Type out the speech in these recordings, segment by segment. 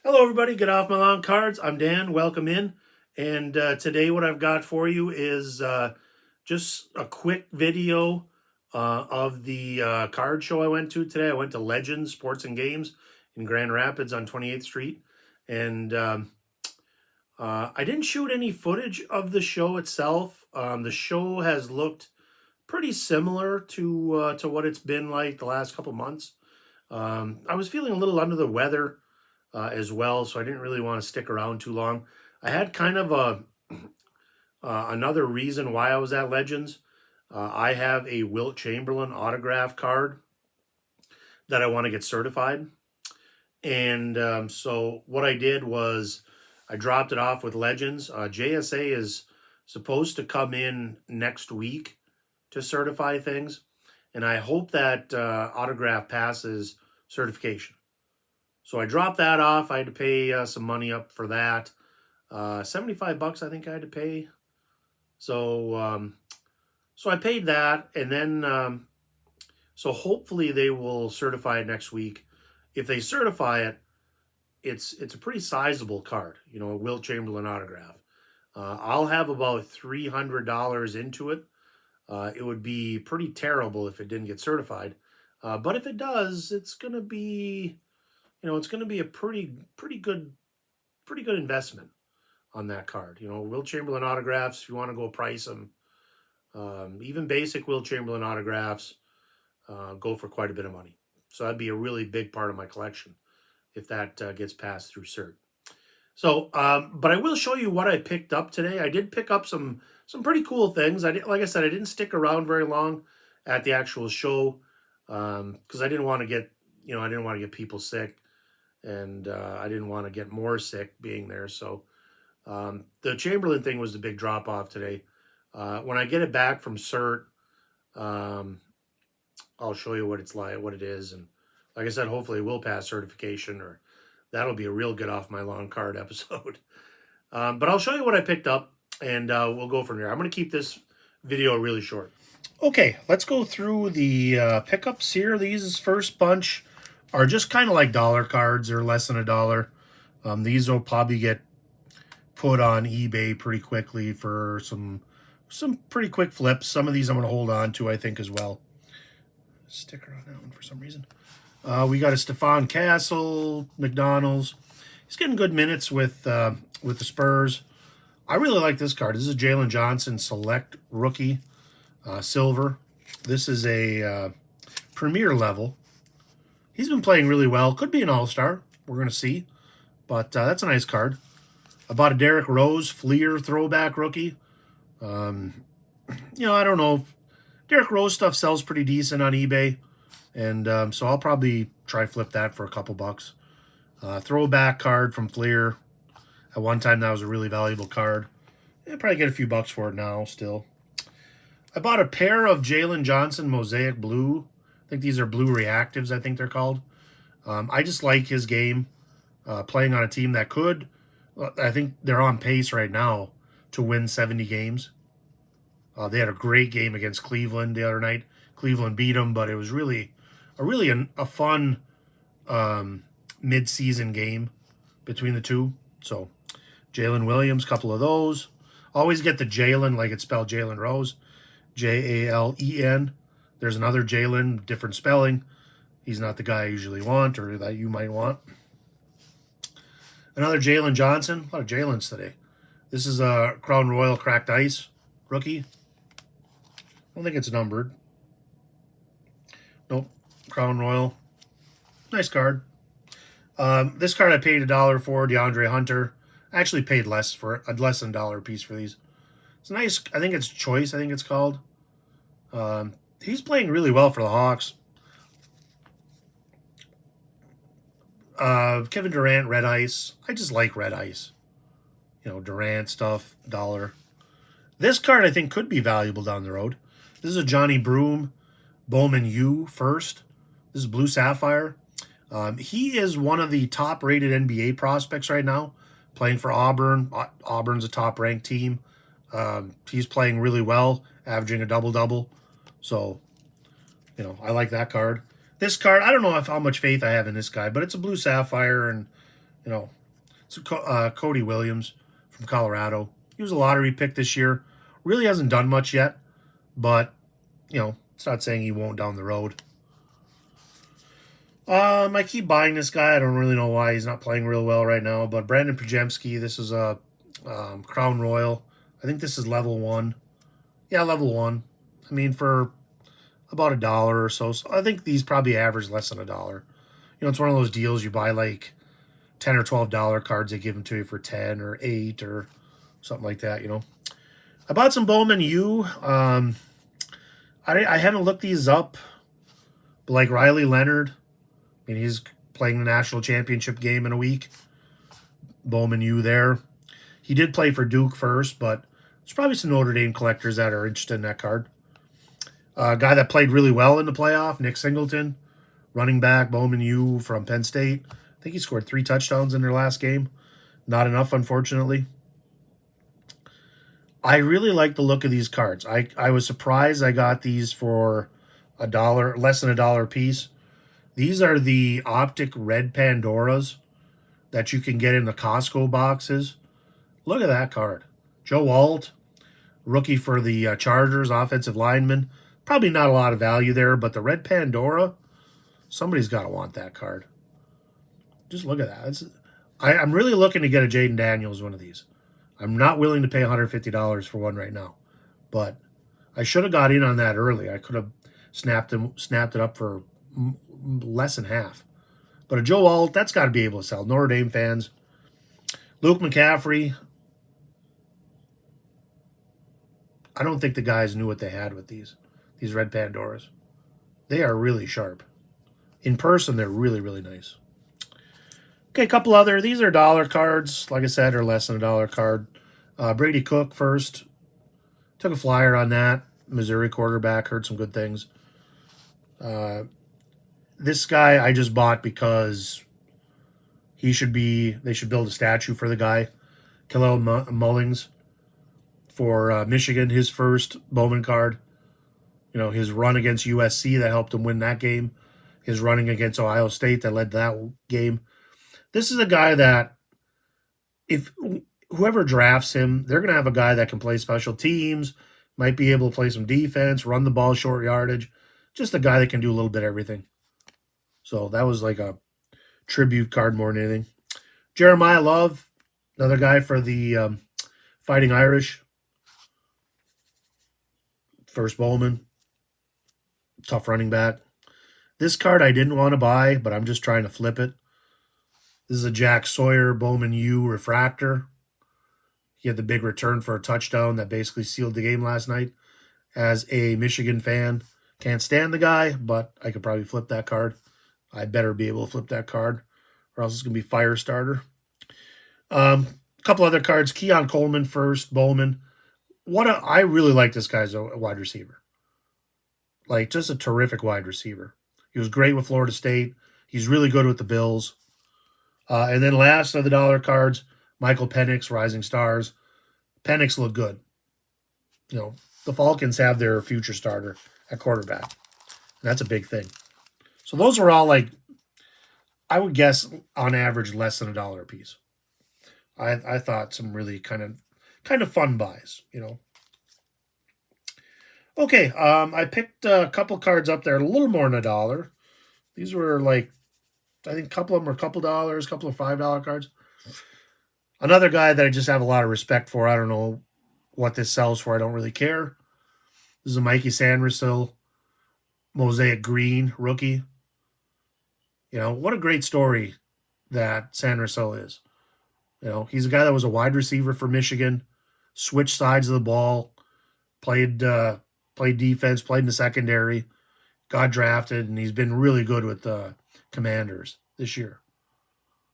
Hello, everybody. Get off my lawn cards. I'm Dan. Welcome in. And today, what I've got for you is just a quick video of the card show I went to today. I went to Legends Sports and Games in Grand Rapids on 28th Street. And I didn't shoot any footage of the show itself. The show has looked pretty similar to what it's been like the last couple months. I was feeling a little under the weather as well, so I didn't really want to stick around too long. I had kind of a another reason why I was at Legends. I have a Wilt Chamberlain autograph card that I want to get certified, and so what I did was I dropped it off with Legends. JSA is supposed to come in next week to certify things, and I hope that autograph passes certification. So I dropped that off. I had to pay some money up for that. 75 bucks I think I had to pay. So I paid that, and then so hopefully they will certify it next week. If they certify it, it's a pretty sizable card, a Wilt Chamberlain autograph. I'll have about $300 into it. It would be pretty terrible if it didn't get certified. But if it does, it's gonna be it's going to be a pretty good investment on that card. Will Chamberlain autographs, if you want to go price them, even basic Will Chamberlain autographs go for quite a bit of money. So that'd be a really big part of my collection if that gets passed through cert. So, but I will show you what I picked up today. I did pick up some pretty cool things. Like I said, I didn't stick around very long at the actual show because I didn't want to get I didn't want to get people sick. And I didn't want to get more sick being there. So the Chamberlain thing was the big drop off today. When I get it back from cert, I'll show you what it's like, what it is, and like I said, hopefully it will pass certification, or that'll be a real get off my lawn card episode. But I'll show you what I picked up, and we'll go from there. I'm going to keep this video really short. Okay, let's go through the pickups here. These first bunch are just kind of like dollar cards or less than $1. These will probably get put on eBay pretty quickly for some pretty quick flips. Some of these I'm going to hold on to, I think, as well. Sticker on that one for some reason. We got a Stefan Castle, McDonald's. He's getting good minutes with the Spurs. I really like this card. This is a Jalen Johnson Select Rookie, Silver. This is a Premier level. He's been playing really well. Could be an all-star. We're going to see. But that's a nice card. I bought a Derrick Rose Fleer throwback rookie. I don't know. Derrick Rose stuff sells pretty decent on eBay. And so I'll probably try flip that for a couple bucks. Throwback card from Fleer. At one time, that was a really valuable card. I'll probably get a few bucks for it now still. I bought a pair of Jalen Johnson Mosaic Blue. I think these are blue reactives, I think they're called. I just like his game. Playing on a team that could, I think they're on pace right now to win 70 games. They had a great game against Cleveland the other night. Cleveland beat them, but it was really a fun mid-season game between the two. So Jalen Williams, couple of those. Always get the Jalen like it's spelled Jalen Rose. Jalen. There's another Jalen, different spelling. He's not the guy I usually want or that you might want. Another Jalen Johnson. A lot of Jalen's today. This is a Crown Royal Cracked Ice rookie. I don't think it's numbered. Nope. Crown Royal. Nice card. This card I paid $1 for, DeAndre Hunter. I actually paid less for it, less than $1 a piece for these. It's nice. I think it's Choice, I think it's called. He's playing really well for the Hawks. Kevin Durant, Red Ice. I just like Red Ice. Durant stuff, $1. This card I think could be valuable down the road. This is a Johnny Broom Bowman U first. This is Blue Sapphire. He is one of the top-rated NBA prospects right now, playing for Auburn. Auburn's a top-ranked team. He's playing really well, averaging a double-double. So, I like that card. This card, I don't know how much faith I have in this guy, but it's a Blue Sapphire, and, You know, it's Cody Williams from Colorado. He was a lottery pick this year. Really hasn't done much yet, but it's not saying he won't down the road. I keep buying this guy. I don't really know why he's not playing real well right now. But Brandon Pajemski, this is a Crown Royal. I think this is level 1. Yeah, level 1. I mean, for about $1 or so. So I think these probably average less than $1. It's one of those deals you buy like $10 or $12 cards. They give them to you for 10 or 8 or something like that. I bought some Bowman U. I haven't looked these up, but like Riley Leonard, I mean, he's playing the national championship game in a week. Bowman U there. He did play for Duke first, but there's probably some Notre Dame collectors that are interested in that card. A guy that played really well in the playoff, Nick Singleton, running back, Bowman U from Penn State. I think he scored 3 touchdowns in their last game. Not enough, unfortunately. I really like the look of these cards. I was surprised I got these for $1, less than $1 a piece. These are the optic red Pandoras that you can get in the Costco boxes. Look at that card. Joe Alt, rookie for the Chargers, offensive lineman. Probably not a lot of value there, but the red Pandora, somebody's got to want that card. Just look at that. I'm really looking to get a Jaden Daniels one of these. I'm not willing to pay $150 for one right now, but I should have got in on that early. I could have snapped it up for less than half. But a Joe Alt, that's got to be able to sell. Notre Dame fans. Luke McCaffrey. I don't think the guys knew what they had with these red Pandoras. They are really sharp. In person, they're really, really nice. Okay, a couple other. These are dollar cards. Like I said, are less than $1 card. Brady Cook first. Took a flyer on that. Missouri quarterback. Heard some good things. This guy I just bought because they should build a statue for the guy. Kalel Mullings for Michigan, his first Bowman card. His run against USC that helped him win that game. His running against Ohio State that led to that game. This is a guy that if whoever drafts him, they're going to have a guy that can play special teams, might be able to play some defense, run the ball short yardage. Just a guy that can do a little bit of everything. So that was like a tribute card more than anything. Jeremiah Love, another guy for the Fighting Irish. First Bowman. Tough running back. This card I didn't want to buy, but I'm just trying to flip it. This is a Jack Sawyer Bowman U refractor. He had the big return for a touchdown that basically sealed the game last night. As a Michigan fan, can't stand the guy, but I could probably flip that card. I better be able to flip that card, or else it's going to be fire starter. A couple other cards. Keon Coleman first, Bowman. I really like this guy as a wide receiver. Like, just a terrific wide receiver. He was great with Florida State. He's really good with the Bills. And then last of the dollar cards, Michael Penix, Rising Stars. Penix looked good. The Falcons have their future starter at quarterback. And that's a big thing. So those were all like, I would guess on average less than $1 a piece. I thought some really kind of fun buys, Okay, I picked a couple cards up there, a little more than $1. These were like, I think a couple of them were a couple dollars, a couple of $5 cards. Another guy that I just have a lot of respect for. I don't know what this sells for. I don't really care. This is a Mikey Sandersill Mosaic Green rookie. What a great story that Sandersill is. He's a guy that was a wide receiver for Michigan, switched sides of the ball, played defense, played in the secondary, got drafted, and he's been really good with the Commanders this year.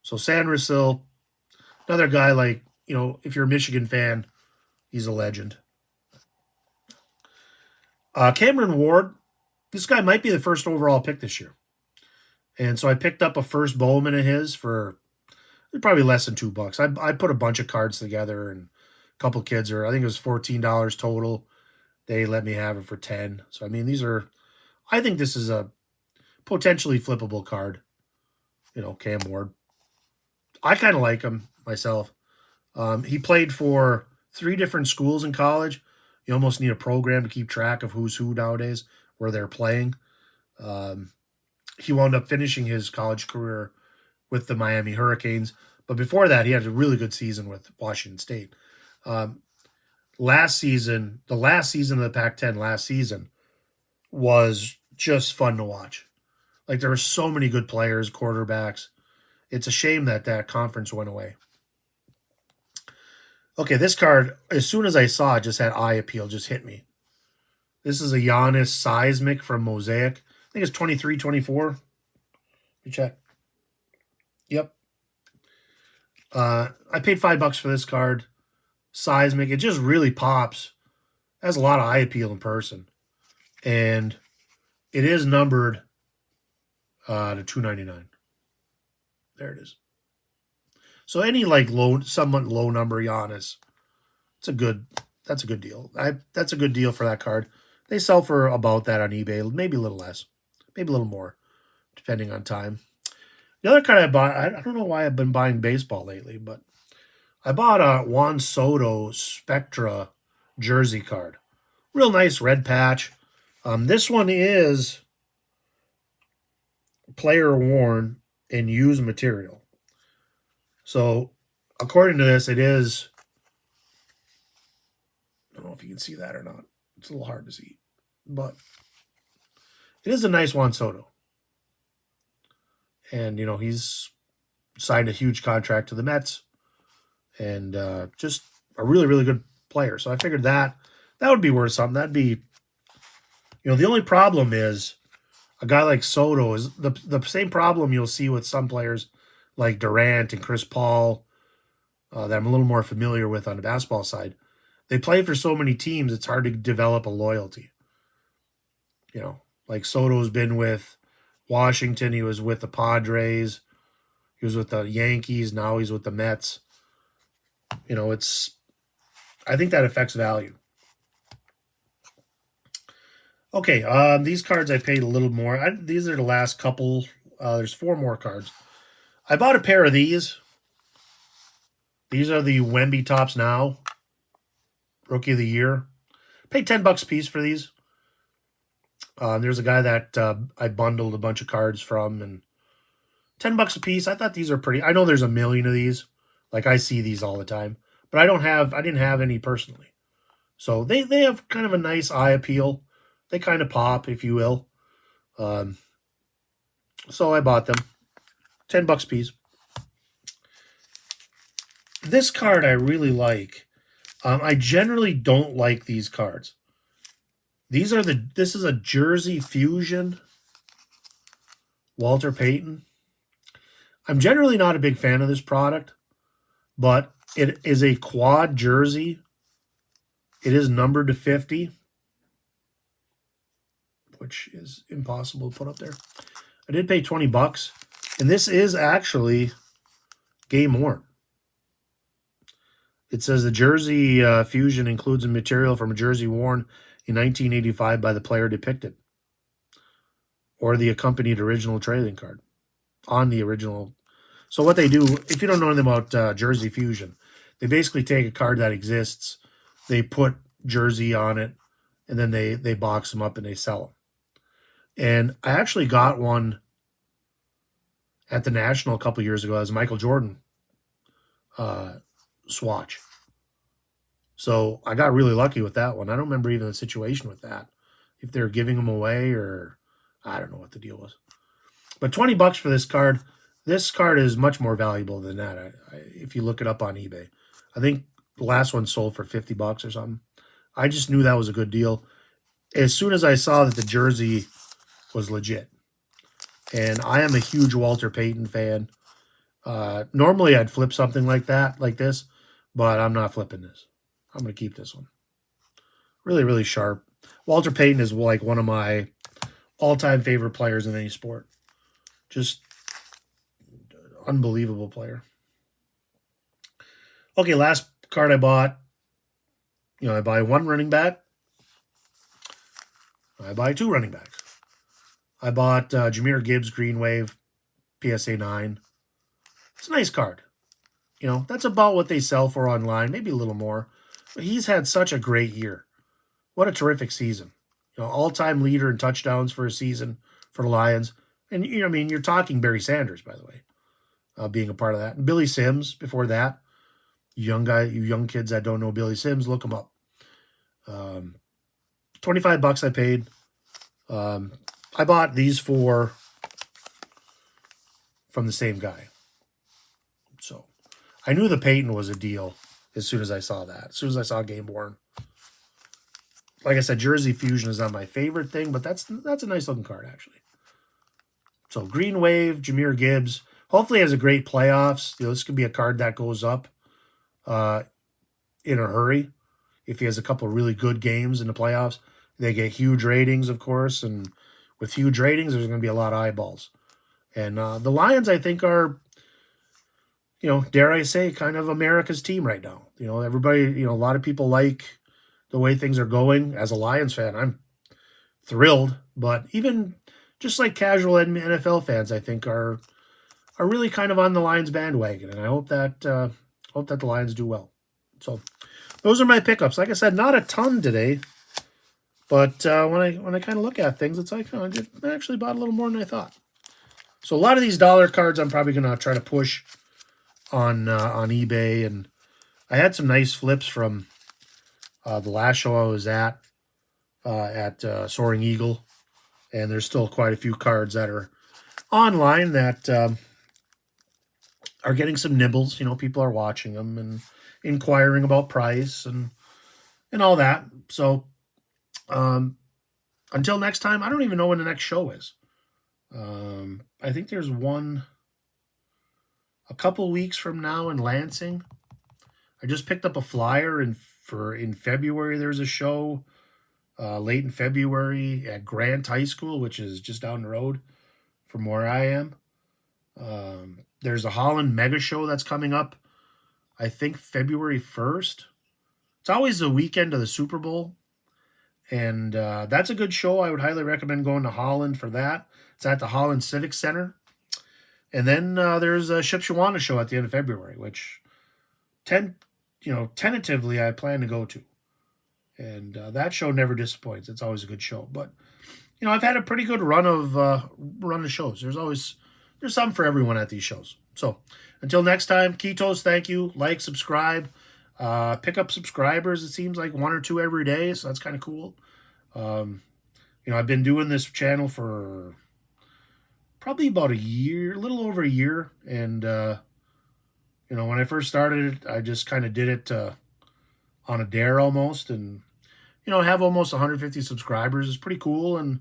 So Sandersill, another guy like, if you're a Michigan fan, he's a legend. Cameron Ward, this guy might be the first overall pick this year. And so I picked up a first Bowman of his for probably less than $2. I put a bunch of cards together, and a couple kids I think it was $14 total. They let me have it for 10. So I mean, I think this is a potentially flippable card. Cam Ward. I kind of like him myself. He played for 3 different schools in college. You almost need a program to keep track of who's who nowadays, where they're playing. Um, he wound up finishing his college career with the Miami Hurricanes, but before that, he had a really good season with Washington State. Um, last season, the last season of the Pac-10 last season was just fun to watch. Like there were so many good players, quarterbacks. It's a shame that that conference went away. Okay, this card, as soon as I saw it, just had eye appeal, just hit me. This is a Giannis Seismic from Mosaic. I think it's 23, 24. You check. Yep. I paid $5 for this card. Seismic. It just really pops. Has a lot of eye appeal in person. And it is numbered to 299. There it is. So any like low, somewhat low number Giannis, it's a good. That's a good deal. That's a good deal for that card. They sell for about that on eBay, maybe a little less, maybe a little more, depending on time. The other card I bought, I don't know why I've been buying baseball lately, but I bought a Juan Soto Spectra jersey card. Real nice red patch. This one is player worn and used material. So, according to this, it is. I don't know if you can see that or not. It's a little hard to see, but it is a nice Juan Soto. And, he's signed a huge contract to the Mets and just a really, really good player. So I figured that would be worth something. That'd be, the only problem is a guy like Soto is the same problem you'll see with some players like Durant and Chris Paul that I'm a little more familiar with on the basketball side. They play for so many teams, it's hard to develop a loyalty. Like Soto's been with Washington, he was with the Padres, he was with the Yankees, now he's with the Mets. I think that affects value. Okay, these cards I paid a little more. These are the last couple. There's 4 more cards. I bought a pair of these. These are the Wemby Tops Now. Rookie of the Year. Paid $10 a piece for these. There's a guy that I bundled a bunch of cards from, and $10 a piece. I thought these are pretty. I know there's a million of these. Like I see these all the time, but I didn't have any personally. So they have kind of a nice eye appeal. They kind of pop, if you will. So I bought them. $10 a piece. This card I really like. I generally don't like these cards. This is a Jersey Fusion Walter Payton. I'm generally not a big fan of this product, but it is a quad jersey. It is numbered to 50, which is impossible to put up there. I did pay $20, and this is actually game worn. It says the Jersey Fusion includes a material from a jersey worn in 1985 by the player depicted, or the accompanied original trading card on the original. So what they do, if you don't know anything about Jersey Fusion, they basically take a card that exists, they put jersey on it, and then they box them up and they sell them. And I actually got one at the National a couple years ago as Michael Jordan swatch. So I got really lucky with that one. I don't remember even the situation with that. If they're giving them away or I don't know what the deal was. But $20 for this card. This card is much more valuable than that. If you look it up on eBay, I think the last one sold for $50 or something. I just knew that was a good deal. As soon as I saw that the jersey was legit. And I am a huge Walter Payton fan. Normally I'd flip something like this, but I'm not flipping this. I'm going to keep this one. Really, really sharp. Walter Payton is like one of my all-time favorite players in any sport. Just unbelievable player. Okay, last card I bought. I buy 1 running back. I buy 2 running backs. I bought Jahmyr Gibbs Green Wave PSA 9. It's a nice card. You know, that's about what they sell for online, maybe a little more. But he's had such a great year. What a terrific season. You know, all-time leader in touchdowns for a season for the Lions. And, you know, I mean, you're talking Barry Sanders, by the way, being a part of that. And Billy Sims before that. You young kids that don't know Billy Sims, look him up. 25 bucks I paid. I bought these four from the same guy. So I knew the Peyton was a deal as soon as I saw that. As soon as I saw Game Worn. Like I said, Jersey Fusion is not my favorite thing, but that's a nice looking card, actually. So Green Wave, Jahmyr Gibbs. Hopefully has a great playoffs. You know, this could be a card that goes up in a hurry. If he has a couple really good games in the playoffs, they get huge ratings, of course. And with huge ratings, there's going to be a lot of eyeballs. And the Lions, I think, are, you know, dare I say, kind of America's team right now. You know, everybody, you know, a lot of people like the way things are going. As a Lions fan, I'm thrilled. But even just like casual NFL fans, I think are really kind of on the Lions bandwagon, and I hope that the Lions do well. So those are my pickups. Like I said, not a ton today, but when I kind of look at things, it's like, oh, I actually bought a little more than I thought. So a lot of these dollar cards, I'm probably gonna try to push on eBay, and I had some nice flips from the last show I was at Soaring Eagle, and there's still quite a few cards that are online that are getting some nibbles. You know, people are watching them and inquiring about price and all that. So until next time, I don't even know when the next show is. I think there's one a couple weeks from now in Lansing. I just picked up a flyer, and in February there's a show late in February at Grant High School, which is just down the road from where I am. There's a Holland Mega Show that's coming up, I think February 1st. It's always the weekend of the Super Bowl. And that's a good show. I would highly recommend going to Holland for that. It's at the Holland Civic Center. And then there's a Shipshewana show at the end of February, which tentatively I plan to go to. And that show never disappoints. It's always a good show. But, you know, I've had a pretty good run of shows. There's something for everyone at these shows. So until next time, Ketos, thank you. Like, subscribe. Pick up subscribers. It seems like 1 or 2 every day, so that's kind of cool. You know, I've been doing this channel for probably about a year, a little over a year. And, you know, when I first started it, I just kind of did it on a dare almost. And, you know, I have almost 150 subscribers. It's pretty cool. And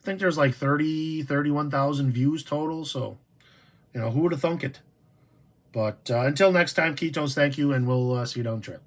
I think there's like 31,000 views total. So, you know, who would have thunk it? But until next time, Ketos, thank you. And we'll see you down the trail.